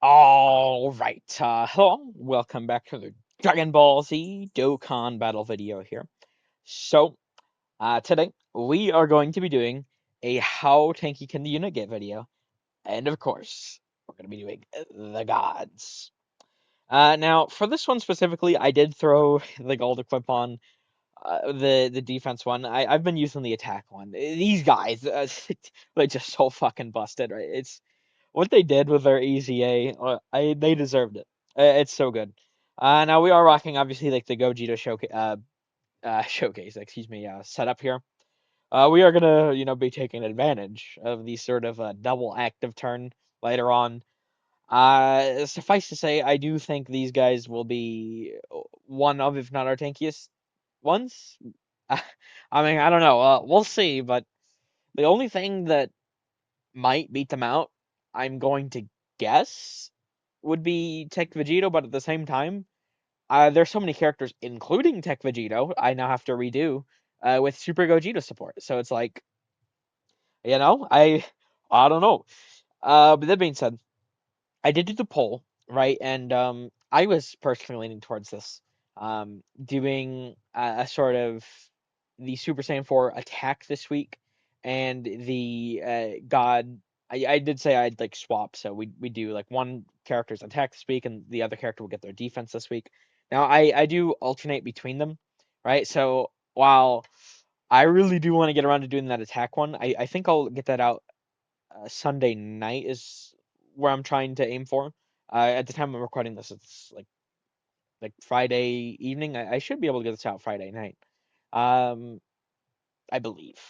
Alright, hello, welcome back to the Dragon Ball Z Dokkan battle video here. So, today we are going to be doing a How Tanky Can the Unit Get video, and of course, we're going to be doing the gods. Now, for this one specifically, I did throw the gold equip on the defense one. I've been using the attack one. These guys, they're just so fucking busted, right? It's what they did with their EZA, they deserved it. It's so good. Now we are rocking obviously like the Gogeta showcase, excuse me, setup here. We are gonna be taking advantage of the sort of double active turn later on. Suffice to say, I do think these guys will be one of, if not our tankiest ones. I mean, I don't know. We'll see, but the only thing that might beat them out, I'm going to guess, would be Tech Vegito, but at the same time, there's so many characters, including Tech Vegito, I now have to redo with Super Gogeta support. So it's like, I don't know. But that being said, I did do the poll, right? And I was personally leaning towards this, doing a sort of the Super Saiyan 4 attack this week, and the God. I did say I'd like swap, so we do like one character's attack this week, and the other character will get their defense this week. Now I do alternate between them, right? So while I really do want to get around to doing that attack one, I think I'll get that out Sunday night is where I'm trying to aim for. At the time I'm recording this, it's like Friday evening. I should be able to get this out Friday night, um, I believe.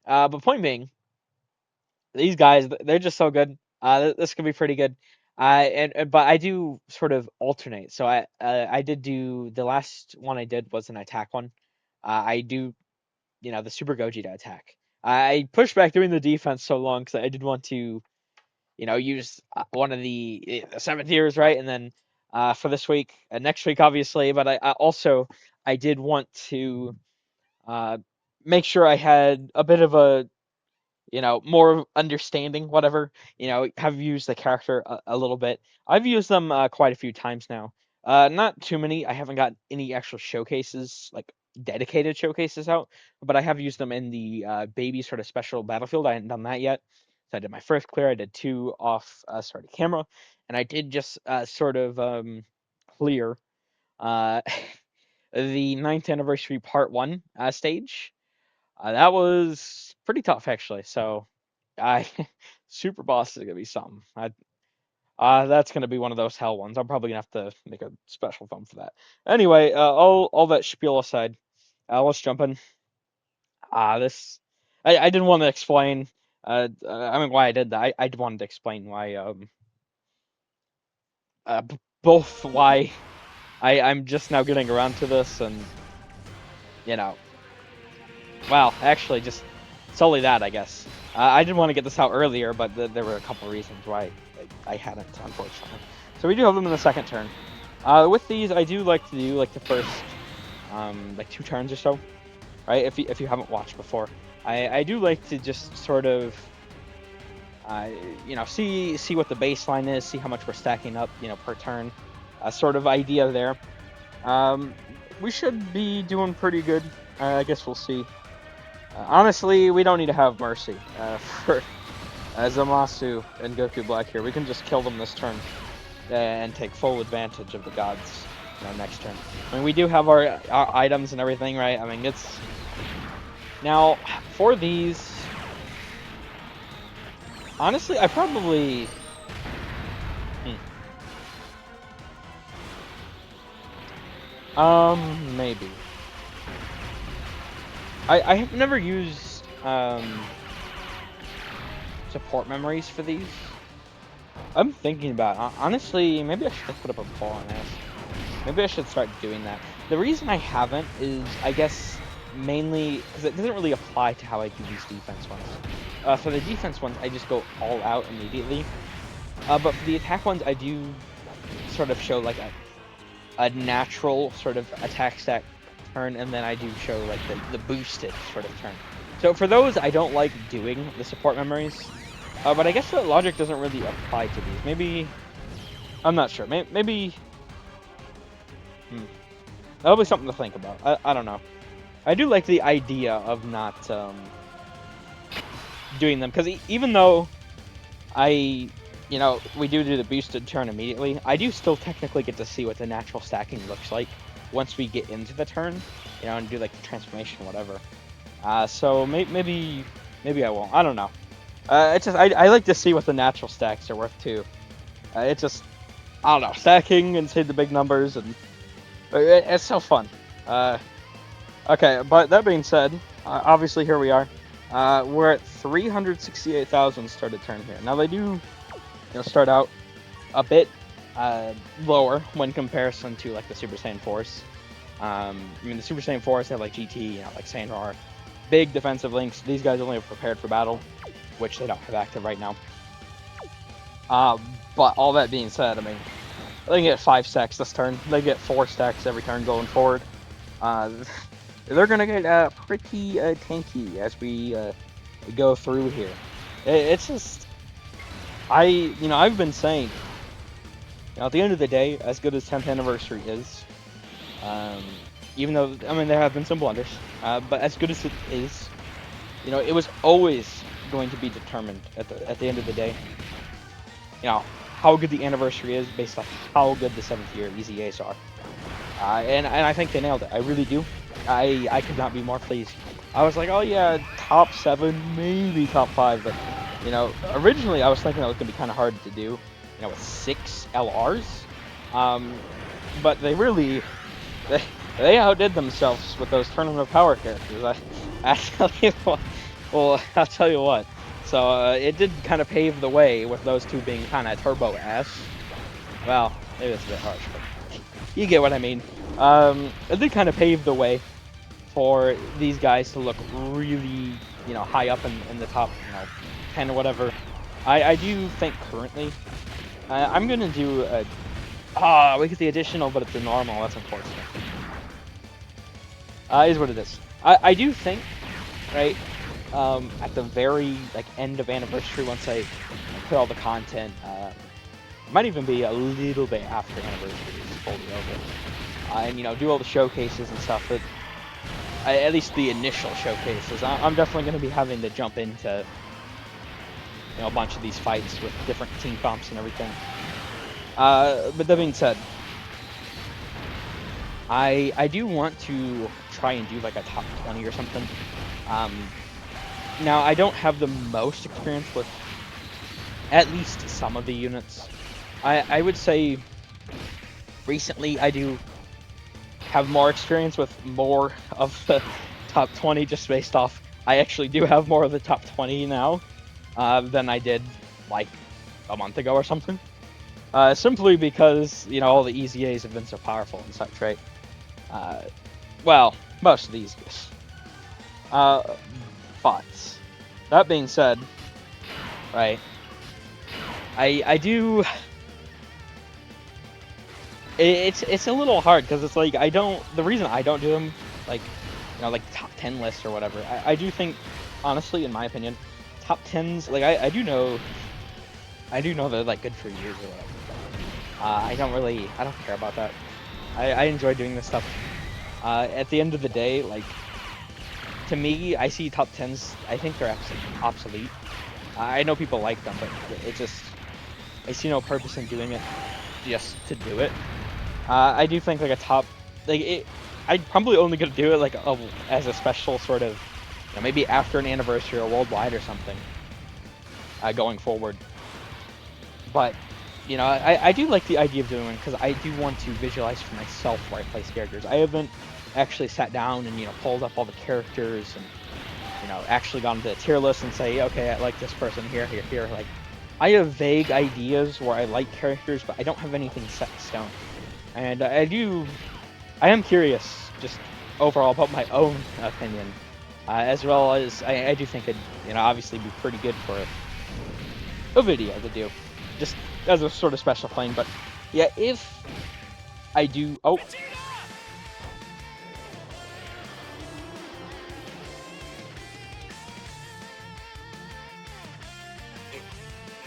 But point being, these guys, they're just so good. This could be pretty good. But I do sort of alternate. So I did do the last one I did was an attack one. I do the Super Gogeta attack. I pushed back doing the defense so long because I did want to use one of the 7th years, right? And then for this week, next week, obviously. But I also I did want to uh, make sure I had a bit of a more understanding, whatever. Have used the character a little bit. I've used them quite a few times now. Not too many. I haven't got any actual showcases, like dedicated showcases out, but I have used them in the baby sort of special battlefield. I hadn't done that yet. So I did my first clear. I did two off sort of camera, and I did just sort of clear uh, the 9th anniversary part one stage. That was pretty tough actually. So I super boss is gonna be something. That's gonna be one of those hell ones. I'm probably gonna have to make a special film for that. Anyway, all that spiel aside, let's jump in. This I didn't want to explain. I mean why I did that. I wanted to explain why both why I'm just now getting around to this, and you know well actually just solely that I guess. I did want to get this out earlier, but there were a couple of reasons why I hadn't, unfortunately. So we do have them in the second turn. With these, I do like to do like the first, like 2 turns or so, right? If you haven't watched before, I do like to just sort of, see what the baseline is, see how much we're stacking up, per turn, sort of idea there. We should be doing pretty good. I guess we'll see. Honestly, we don't need to have mercy for Zamasu and Goku Black here. We can just kill them this turn and take full advantage of the gods next turn. I mean, we do have our items and everything, right? I mean, it's... Now, for these... Honestly, I probably... Maybe. I have never used support memories for these. I'm thinking about it. Honestly, maybe I should put up a poll on this. Maybe I should start doing that. The reason I haven't is, I guess, mainly because it doesn't really apply to how I do these defense ones. For the defense ones, I just go all out immediately. But for the attack ones, I do sort of show like a natural sort of attack stack turn, and then I do show like the boosted sort of turn. So for those, I don't like doing the support memories, but I guess the logic doesn't really apply to these. Maybe I'm not sure. Maybe that'll be something to think about. I don't know. I do like the idea of not doing them, because even though we do the boosted turn immediately, I do still technically get to see what the natural stacking looks like once we get into the turn, and do like the transformation, whatever. So maybe I won't. I don't know. It's just I like to see what the natural stacks are worth too. It's just, I don't know, stacking and say the big numbers, and it's so fun. Okay, but that being said, obviously here we are. We're at 368,000 started turn here. Now they do, start out a bit lower when comparison to like the Super Saiyan Force. I mean, the Super Saiyan Force have like GT, like Sandrar, big defensive links. These guys only have prepared for battle, which they don't have active right now. But all that being said, I mean, they get 5 stacks this turn. They get 4 stacks every turn going forward. They're gonna get pretty tanky as we go through here. It's just, I've been saying, at the end of the day, as good as 10th anniversary is, even though, I mean, there have been some blunders, but as good as it is, it was always going to be determined at the end of the day, how good the anniversary is based on how good the 7th year EZAs are. And I think they nailed it. I really do. I could not be more pleased. I was like, oh yeah, top 7, maybe top 5, but originally I was thinking that was gonna be kind of hard to do, with 6 LRs. But they really they outdid themselves with those Tournament of Power characters. I tell you what. Well, I'll tell you what. So it did kind of pave the way with those two being kind of turbo ass. Well, maybe it's a bit harsh, but you get what I mean. It did kind of pave the way for these guys to look really, high up in the top, 10 or whatever. I do think currently, I'm gonna do a, we get the additional, but it's the normal. That's unfortunate. Is what it is. I do think, right, at the very end of anniversary, once I put all the content, might even be a little bit after anniversary is fully over, and do all the showcases and stuff. But at least the initial showcases, I'm definitely going to be having to jump into a bunch of these fights with different team comps and everything. But that being said, I do want to try and do like a top 20 or something. Now I don't have the most experience with at least some of the units. I would say recently I do have more experience with more of the top 20, just based off I actually do have more of the top 20 now than I did like a month ago or something. Simply because all the EZAs have been so powerful and such, right? Well, most of these guys. But that being said, right? I do. It's a little hard because it's like the reason I don't do them like top 10 lists or whatever. I do think, honestly, in my opinion, top 10s, like I do know they're like good for years or whatever. I don't care about that. I enjoy doing this stuff. At the end of the day, like, to me, I see top 10s, I think they're obsolete. I know people like them, but it just, I see no purpose in doing it just to do it. I do think like a top, I'd probably only gonna do it like as a special sort of, maybe after an anniversary or worldwide or something, going forward. But I do like the idea of doing it because I do want to visualize for myself where I place characters. I haven't actually sat down and pulled up all the characters and actually gone to the tier list and say, okay, I like this person here. Like, I have vague ideas where I like characters, but I don't have anything set in stone. And I am curious, just overall, about my own opinion, as well as I do think it'd obviously be pretty good for a video to do, just as a sort of special thing. But yeah, if I do,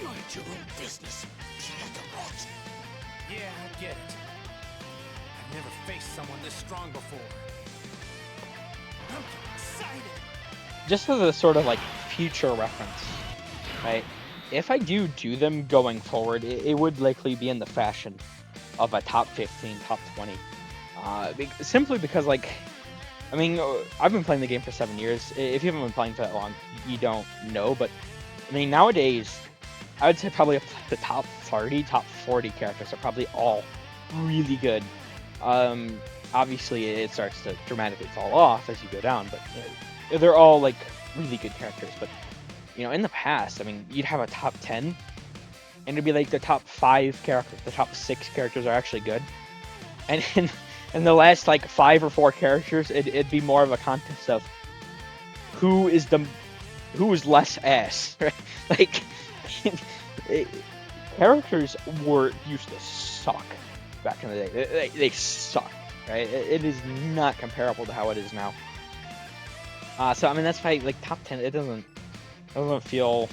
Mind your own business. Yeah, I get it. I've never faced someone this strong before. I'm excited. Just as a sort of like future reference, right? If I do them going forward, it would likely be in the fashion of a top 15, top 20. Simply because, like, I mean, I've been playing the game for 7 years. If you haven't been playing for that long, you don't know. But I mean, nowadays, I would say probably up to the top 30, top 40 characters are probably all really good. Obviously, it starts to dramatically fall off as you go down, but they're all like really good characters. But in the past, I mean, you'd have a top 10, and it'd be like the top 5 characters, the top 6 characters are actually good, and in the last like 5 or 4 characters, it'd be more of a contest of who is less ass, right? Like, characters used to suck back in the day. They suck, right? It is not comparable to how it is now. So I mean, that's why, like, top 10, it doesn't feel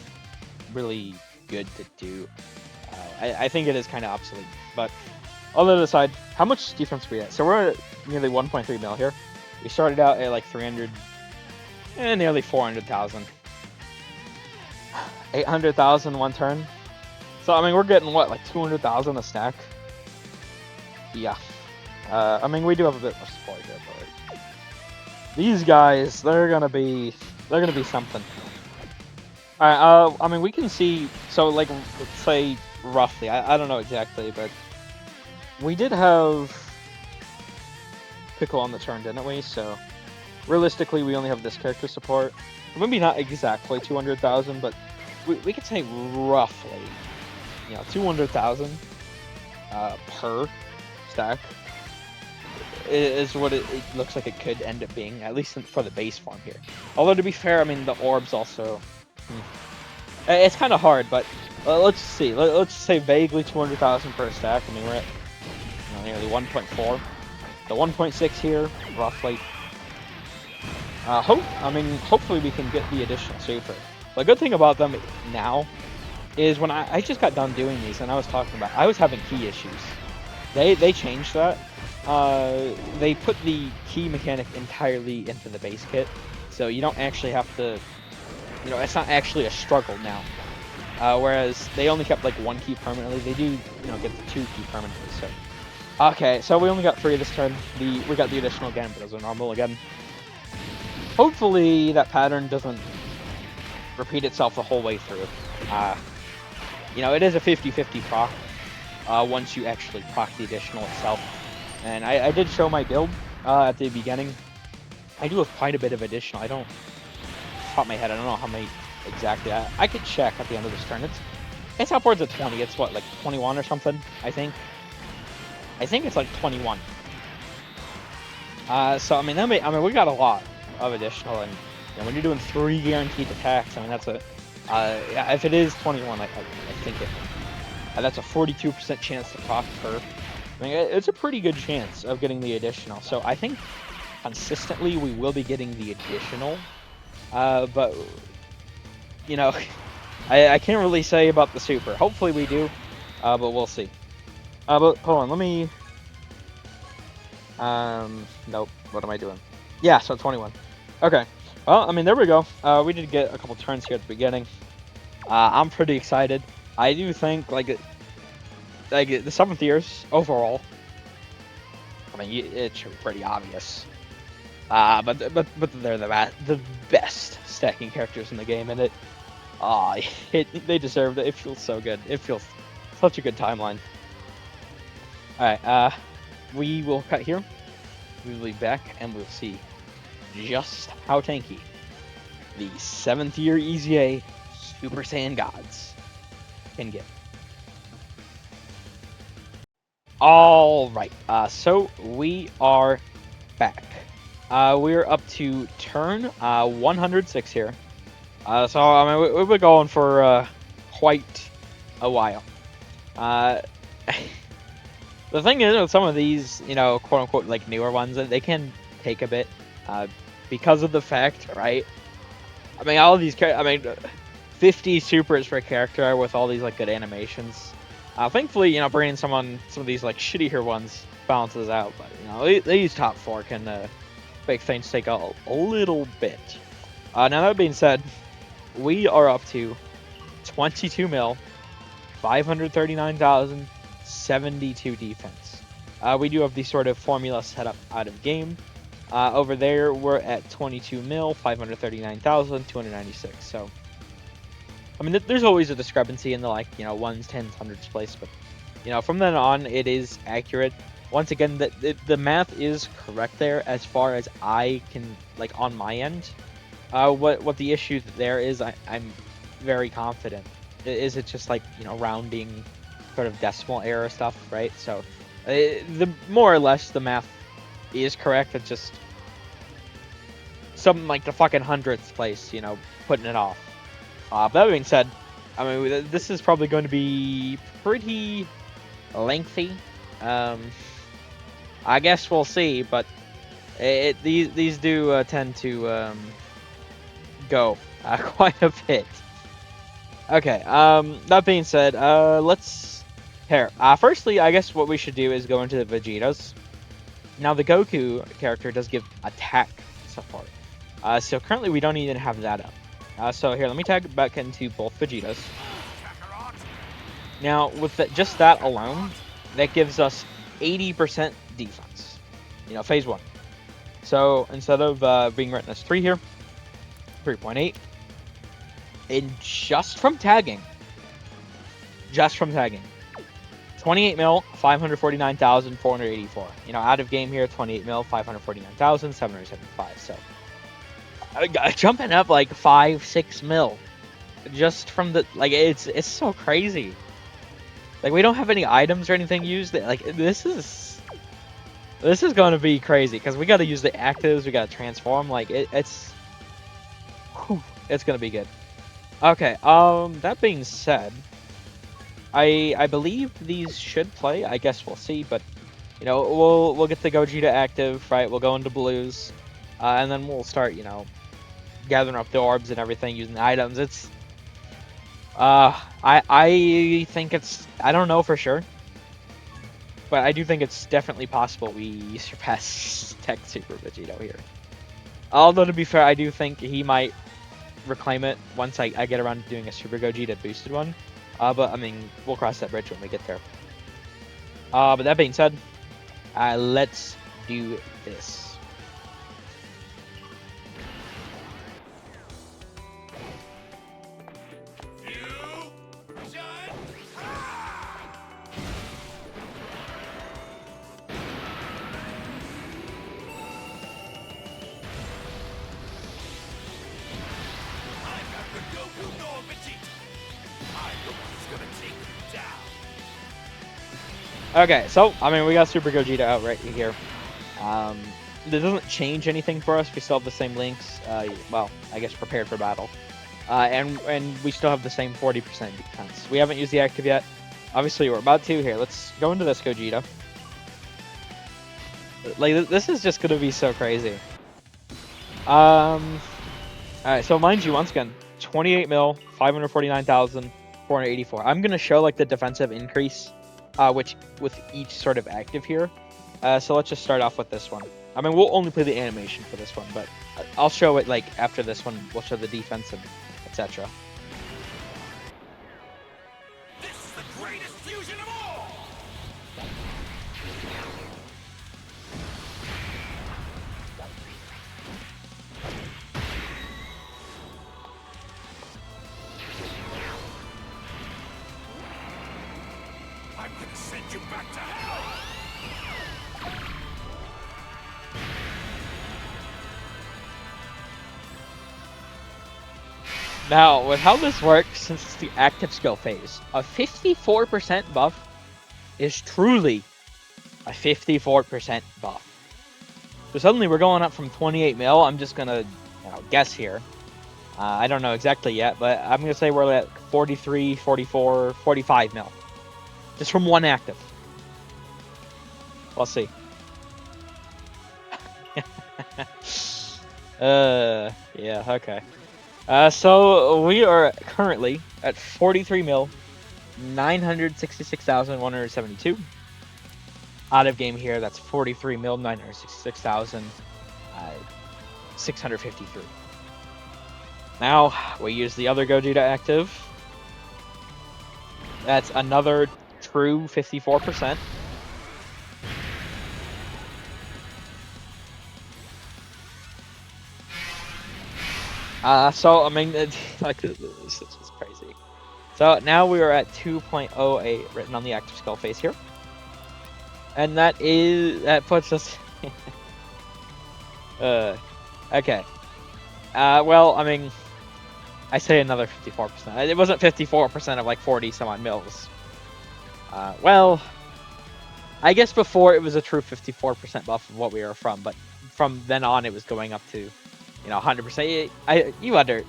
really good to do. I think it is kind of obsolete. But all that aside, how much defense are we at? So we're at nearly 1.3 mil here. We started out at like 300 and nearly 400,000. 800,000 one turn. So I mean, we're getting what, like 200,000 a stack? Yeah. I mean, we do have a bit more support here, but these guys, they're gonna be something. Alright, I mean, we can see, so like, let's say roughly, I don't know exactly, but we did have Pickle on the turn, didn't we? So realistically, we only have this character support. Maybe not exactly 200,000, but we could say roughly, 200,000 per stack is what it looks like it could end up being, at least for the base form here. Although, to be fair, I mean, the orbs also... It's kind of hard, but let's see. Let's say vaguely 200,000 per stack. I mean, we're at nearly 1.4. The 1.6 here, roughly. Hopefully we can get the additional super. The good thing about them now is when I just got done doing these, and I was having key issues. They changed that. They put the key mechanic entirely into the base kit, so you don't actually have to, it's not actually a struggle now. Whereas they only kept like 1 key permanently. They do, get the 2 key permanently. So, okay, so we only got 3 this turn. We got the additional again, but it was a normal again. Hopefully that pattern doesn't repeat itself the whole way through. It is a 50-50 proc once you actually proc the additional itself. And I did show my build at the beginning. I do have quite a bit of additional. I don't, off the top of my head, I don't know how many exactly. I could check at the end of this turn. It's upwards of 20. It's what, like 21 or something, I think. I think it's like 21. So I mean, we got a lot of additional, and when you're doing 3 guaranteed attacks, I mean, that's if it is 21, I think that's a 42% chance to proc per. I mean, it's a pretty good chance of getting the additional. So I think consistently we will be getting the additional, but I can't really say about the super. Hopefully we do, but we'll see. But hold on, let me. Nope. What am I doing? Yeah, so 21. Okay. Well, I mean, there we go. We did get a couple turns here at the beginning. I'm pretty excited. I do think like the 7th years overall. I mean, it should be pretty obvious. But they're the best stacking characters in the game, and they deserved it. It feels so good. It feels such a good timeline. All right. We will cut here. We will be back, and we'll see just how tanky the 7th year EZA Super Saiyan gods can get. All right, so we are back. We're up to turn 106 here. So I mean, we've been going for quite a while. The thing is with some of these, quote unquote, like newer ones, they can take a bit, because of the fact, right? I mean, all of these 50 supers per character with all these like good animations. Thankfully, bringing some of these like shittier ones balances out, but these top 4 can make things take a little bit. Now that being said, we are up to 22 mil, 539,072 defense. We do have the sort of formula set up out of game. Over there, we're at 22 mil, 539,296. So, I mean, there's always a discrepancy in the ones, tens, hundreds place, but from then on, it is accurate. Once again, the math is correct there as far as I can on my end. What the issue there is, I'm very confident. Is it just rounding, sort of decimal error stuff, right? So, the more or less the math is correct. It's just something like the fucking hundredth place, putting it off. But that being said, I mean, this is probably going to be pretty lengthy. I guess we'll see, but these do tend to go quite a bit. Okay. That being said, let's here. Firstly, I guess what we should do is go into the Vegetas. Now, the Goku character does give attack support. So currently we don't even have that up. So here, let me tag back into both Vegetas. Now, with just that alone, that gives us 80% defense. Phase 1. So instead of being written as 3 here, 3.8. And just from tagging, 28 mil, 549,484. Out of game here, 28 mil, 549,775. So, jumping up like 5-6 mil, just from the it's so crazy. We don't have any items or anything used. This is going to be crazy because we got to use the actives, we got to transform. It's going to be good. Okay. That being said, I believe these should play. I guess we'll see, but we'll get the Gogeta active, right? We'll go into blues, and then we'll start gathering up the orbs and everything using the items. It's I think it's, I don't know for sure, but I do think it's definitely possible we surpass Tech Super Vegito here. Although to be fair, I do think he might reclaim it once I get around to doing a Super Gogeta boosted one. But I mean, we'll cross that bridge when we get there. But that being said, let's do this. Okay, so, I mean, we got Super Gogeta out right here. That doesn't change anything for us. We still have the same links. Well, I guess prepared for battle. And we still have the same 40% defense. We haven't used the active yet. Obviously, we're about to here. Let's go into this Gogeta. This is just going to be so crazy. Alright, so mind you, once again, 28 mil, 549,484. I'm going to show, the defensive increase. Which with each sort of active here. So let's just start off with this one. I mean, we'll only play the animation for this one, but I'll show it after this one. We'll show the defense and etc. This is the greatest fusion of all. I'm gonna send you back to hell! Now, with how this works, since it's the active skill phase, a 54% buff is truly a 54% buff. So suddenly we're going up from 28 mil. I'm just gonna guess here. I don't know exactly yet, but I'm gonna say we're at 43, 44, 45 mil. Just from one active. We'll see. Yeah, okay. So we are currently at 43 mil, 966,172. Out of game here, that's 43,966,653. Now we use the other Goji to active. That's another true 54%. So I mean, like this is crazy. So now we are at 2.08 written on the active skill face here, and that puts us. Okay. Well, I mean, I say another 54%. It wasn't 54% of like 40 some odd mils. Well, I guess before it was a true 54% buff of what we were from, but from then on it was going up to, 100%.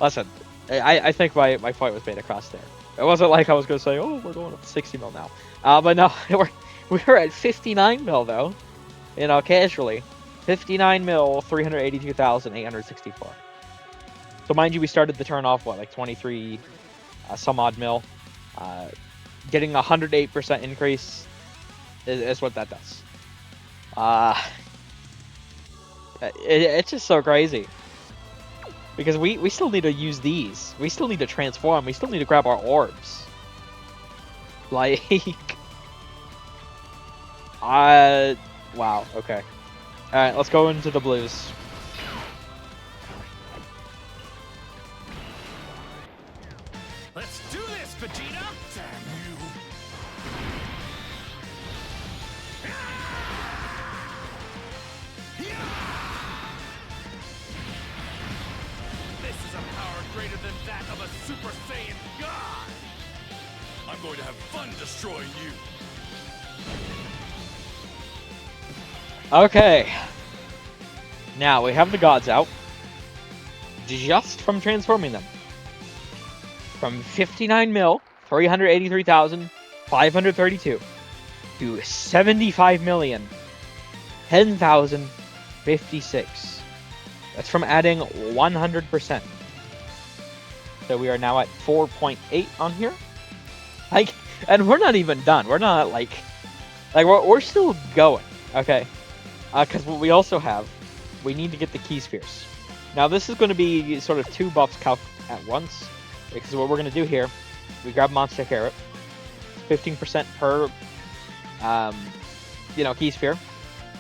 Listen, I think my point was made across there. It wasn't like I was going to say, oh, we're going up to 60 mil now. But no, we're at 59 mil though, casually. 59 mil, 382,864. So mind you, we started the turn off, like 23 some odd mil. Getting a 108% increase is what that does. It's just so crazy. Because we still need to use these. We still need to transform. We still need to grab our orbs. Like... wow, okay. Alright, let's go into the blues. Let's do this, Vegeta! Damn you! This is a power greater than that of a Super Saiyan God! I'm going to have fun destroying you! Okay. Now, we have the gods out. Just from transforming them. From 59 mil, 383,532 to 75 million, 10,056. That's from adding 100%. So we are now at 4.8 on here. And we're not even done. We're not we're still going. Okay. Because what we also have, we need to get the key spheres. Now this is going to be sort of two buffs at once. Because what we're going to do here, we grab Monster Carrot, 15% per, key sphere.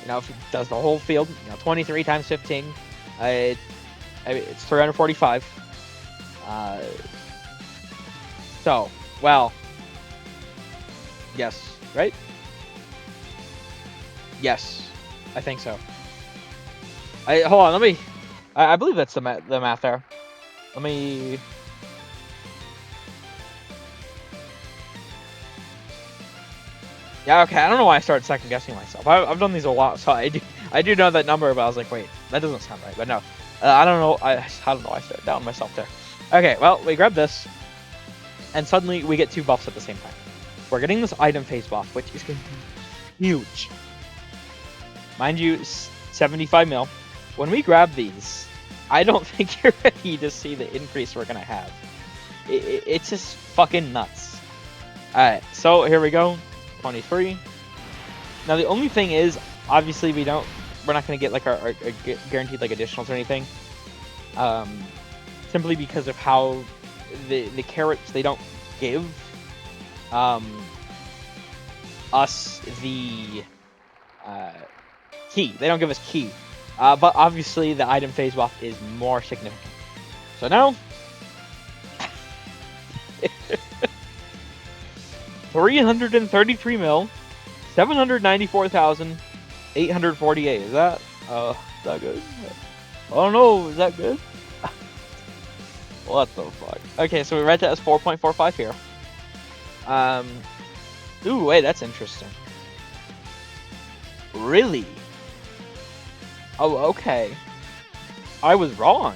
If it does the whole field, 23 times 15, it's 345. So, well, yes, right? Yes, I think so. Hold on, I believe that's the math there. Let me... Yeah, okay, I don't know why I started second guessing myself. I've done these a lot, so I do know that number, but I was like, wait, that doesn't sound right. But no, I don't know. I don't know. I started doubting myself there. Okay, well, we grab this, and suddenly we get two buffs at the same time. We're getting this item phase buff, which is going to be huge. Mind you, 75 mil. When we grab these, I don't think you're ready to see the increase we're gonna have. It's just fucking nuts. Alright, so here we go. 23. Now the only thing is, obviously we're not gonna get like our guaranteed like additionals or anything. Simply because of how the carrots, they don't give us the key. They don't give us key. But obviously the item phase buff is more significant. So now 333 mil, 794,848. Is that good? I don't know. Is that good? What the fuck? Okay, so we read that as 4.45 here. Ooh, wait, that's interesting. Really? Oh, okay. I was wrong.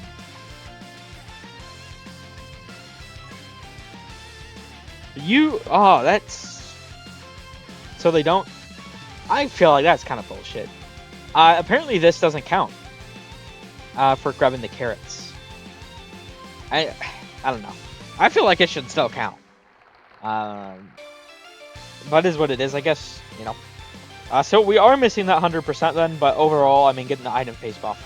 That's... So they don't... I feel like that's kind of bullshit. Apparently this doesn't count. For grabbing the carrots. I don't know. I feel like it should still count. But is what it is, I guess, you know. So we are missing that 100% then, but overall, I mean, getting the item phase buff.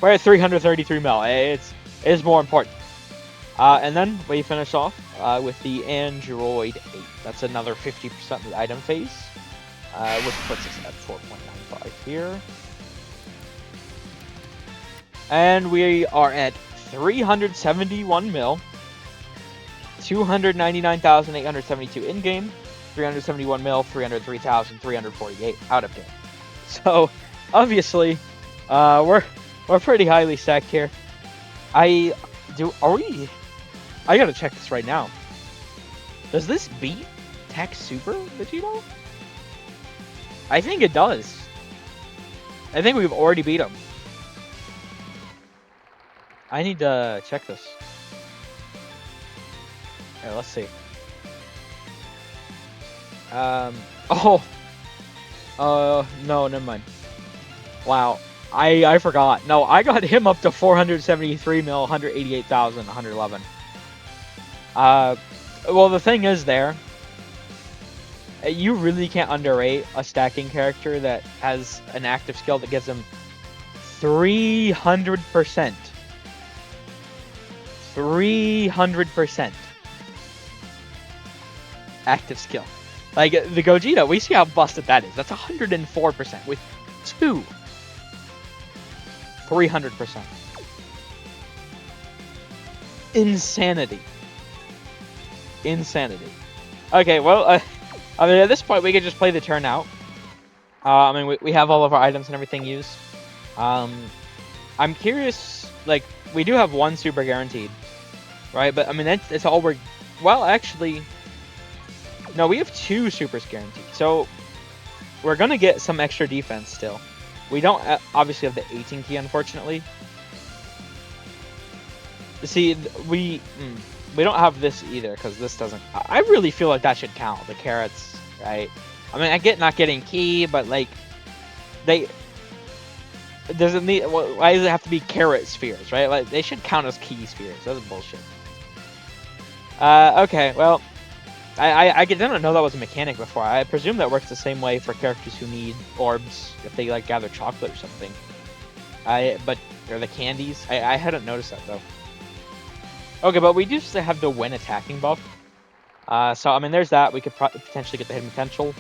We're at 333 mil. It is more important. And then we finish off with the Android 8. That's another 50% of the item phase, which puts us at 4.95 here. And we are at 371 mil, 299,872 in-game, 371 mil, 303,348 out of game. So, obviously, we're pretty highly stacked here. I gotta check this right now. Does this beat Tech Super Vegito? I think it does. I think we've already beat him. I need to check this. Okay, let's see. No, never mind. Wow. I forgot. No, I got him up to 473 mil, 188,000, 111. Well, the thing is there, you really can't underrate a stacking character that has an active skill that gives him 300%. 300% active skill. Like, the Gogeta, we see how busted that is. That's 104% with 2. 300%. Insanity. Insanity. Okay, well, I mean, at this point, we could just play the turn out. I mean, we have all of our items and everything used. I'm curious, like, we do have 1 super guaranteed, right? But, I mean, that's all we're... Well, actually... No, we have 2 supers guaranteed. So, we're going to get some extra defense still. We don't obviously have the 18 key, unfortunately. See, we don't have this either, because this doesn't... I really feel like that should count, the carrots, right? I mean, I get not getting key, but, like, they... It doesn't need... Why does it have to be carrot spheres, right? Like, they should count as key spheres. That's bullshit. Okay, well... I didn't know that was a mechanic before. I presume that works the same way for characters who need orbs, if they, like, gather chocolate or something. Or the candies. I hadn't noticed that, though. Okay, but we do still have the win attacking buff. So, I mean, there's that. We could potentially get the hidden potential.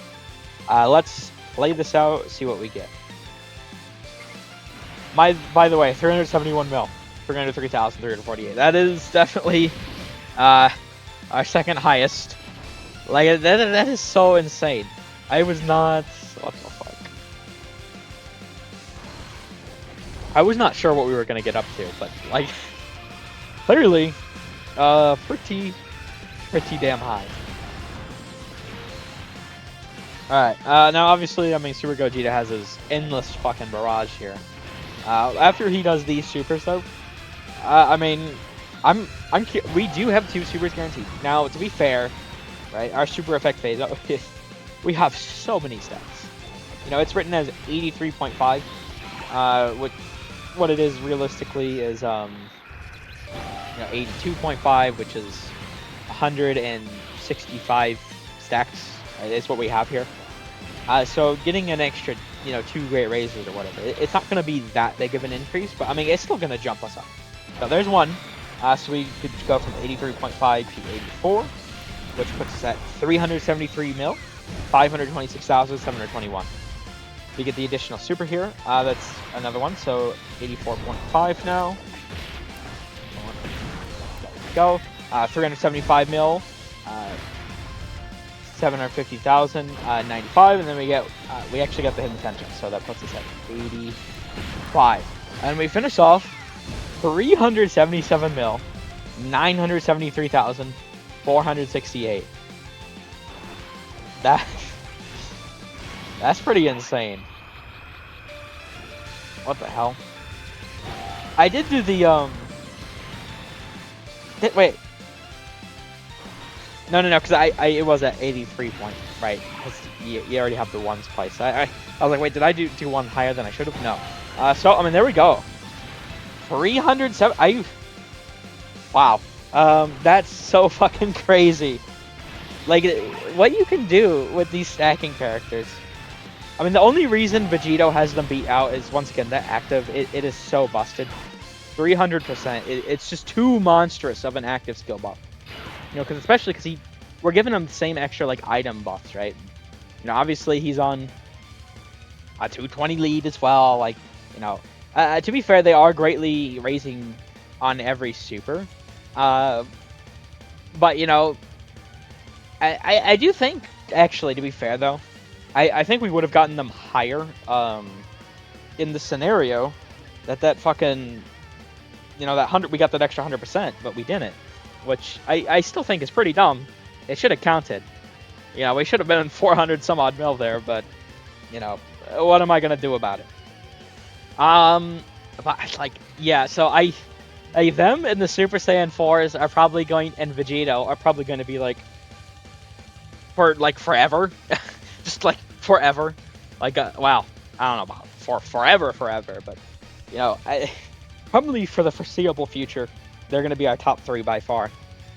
Let's play this out, see what we get. By the way, 371 mil. 303,348. That is definitely our second highest. Like, that is so insane. I was not... What the fuck? I was not sure what we were going to get up to, but, like... Clearly, pretty damn high. Alright, now obviously, I mean, Super Gogeta has his endless fucking barrage here. After he does these supers, though, I mean, we do have 2 supers guaranteed. Now, to be fair... Right, our super effect phase, we have so many stats. You know, it's written as 83.5. What it is realistically is 82.5, which is 165 stacks. Right, is what we have here. So getting an extra, 2 great razors or whatever, it's not going to be that big of an increase, but I mean, it's still going to jump us up. So there's 1. So we could go from 83.5 to 84. Which puts us at 373 mil, 526,721. We get the additional super here. That's another one, so 84.5 now. There we go. 375 mil, 750,095, and then we actually got the hidden potential, so that puts us at 85. And we finish off 377 mil, 973,000. 468. That's pretty insane. What the hell? I did do the wait. No, because it was at 83 point, right? Because you already have the 1s place. I was like, wait, did I do 1 higher than I should have? No. So I mean, there we go. 307. Wow. That's so fucking crazy. Like, what you can do with these stacking characters. I mean, the only reason Vegito has them beat out is, once again, that active, it is so busted. 300%. It's just too monstrous of an active skill buff. You know, especially because we're giving him the same extra, like, item buffs, right? You know, obviously he's on a 220 lead as well. Like, you know, to be fair, they are greatly raising on every super. But, you know, I do think, actually, to be fair, though, I think we would have gotten them higher in the scenario that fucking, you know, that 100, we got that extra 100%, but we didn't, which I still think is pretty dumb. It should have counted. You know, we should have been in 400 some odd mil there, but, you know, what am I gonna do about it? But, like, yeah, so them and the Super Saiyan 4s are probably going, and Vegito are probably going to be, like, for, like, forever. Just, like, forever. Like, wow, I don't know about forever, but, you know, probably for the foreseeable future, they're going to be our top 3 by far.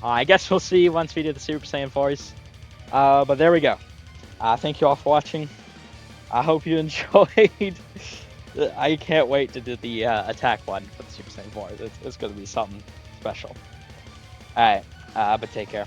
I guess we'll see once we do the Super Saiyan 4s. But there we go. Thank you all for watching. I hope you enjoyed. I can't wait to do the attack one for the Super Saiyan 4s. It's going to be something special. Alright, but take care.